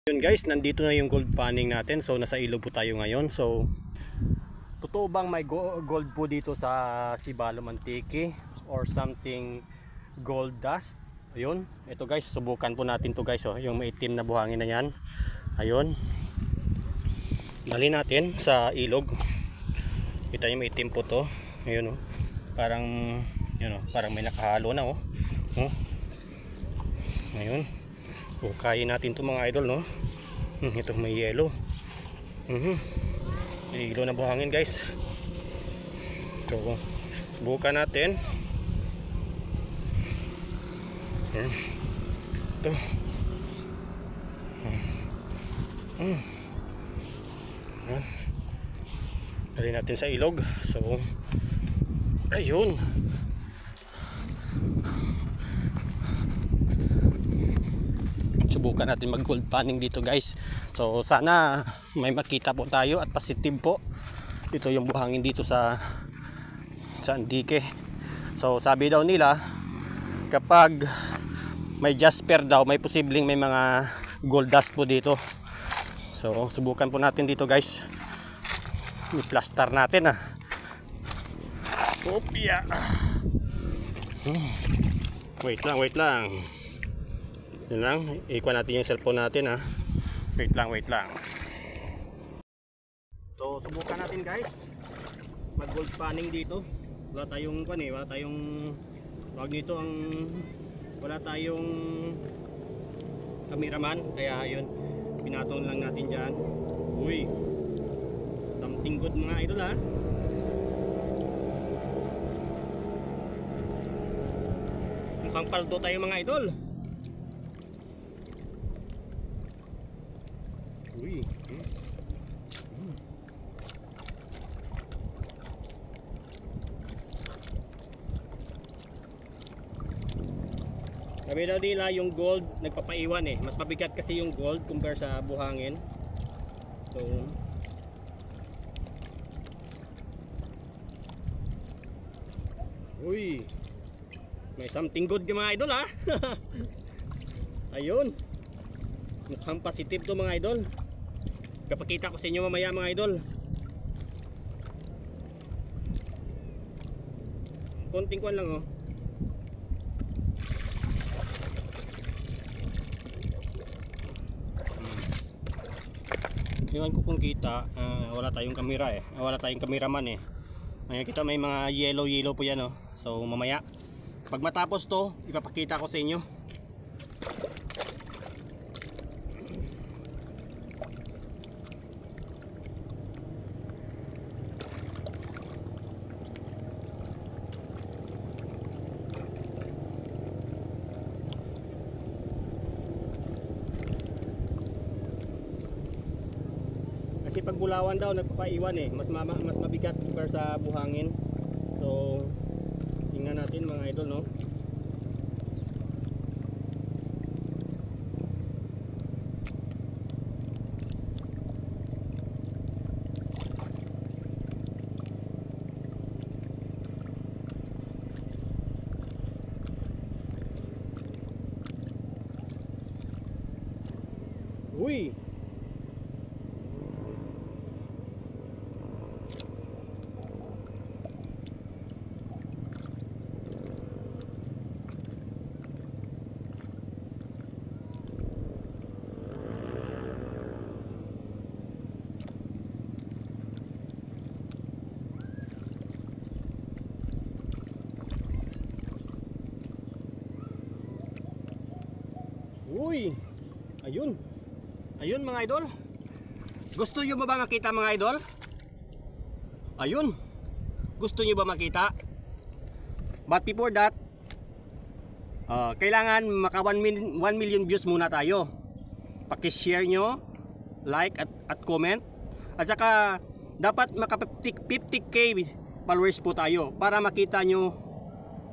Yun guys, nandito na yung gold panning natin. So nasa ilog po tayo ngayon. So totoo bang may gold po dito sa Sibalom Antique or something gold dust? Ayun, ito guys, subukan po natin to guys, oh, yung maitim na buhangin na yan. Ayun, dali natin sa ilog. Kita yung maitim po to. Ayun, oh, parang yun, oh, parang may nakahalo na, oh. Ayun, kain natin to mga idol, no. Ito may yellow. May ilaw na buhangin guys. So buka natin. Yan. Ito. Yan. Dali natin sa ilog. So ayun. Subukan natin mag gold panning dito guys. So sana may makita po tayo at positive po. Ito yung buhangin dito sa Antique. So sabi daw nila kapag may jasper daw, may posibleng may mga gold dust po dito. So subukan po natin dito guys. I-plaster natin ah. Opya. Wait lang. Yun lang, ikuha natin yung cellphone natin ha. Wait lang. So subukan natin guys mag gold panning dito. Wala tayong tawag dito wala tayong cameraman, kaya yun pinatong lang natin dyan. Uy, something good mga idol ha. Mukhang paldo tayo mga idol. Uy. Sabi daw nila yung gold nagpapaiwan eh. Mas mabigat kasi yung gold compare sa buhangin. So uy. May something good mga idol ha. Ayun. Mukhang positive to mga idol. Kapakita ko sa inyo mamaya mga idol. Konting kwan lang oh. Iwan ko kung kita, wala tayong kamera eh. Wala tayong cameraman eh. Ngayon kita may mga yellow po yan oh. So mamaya pag matapos to, ipapakita ko sa inyo. Kasi pag bulawan daw nagpapaiwan eh, mas mabigat compare sa buhangin. So tingnan natin mga idol no. Uy. Uy. Ayun mga idol. Gusto nyo ba makita mga idol? Ayun. Gusto nyo ba makita? But before that, kailangan maka 1 million views muna tayo. Paki-share nyo, like at comment. At saka dapat maka 50k followers po tayo para makita nyo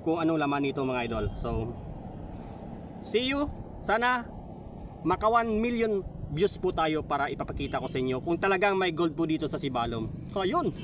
kung anong laman nito mga idol. So see you. Sana maka 1 million views po tayo para ipapakita ko sa inyo kung talagang may gold po dito sa Sibalom. Ayun.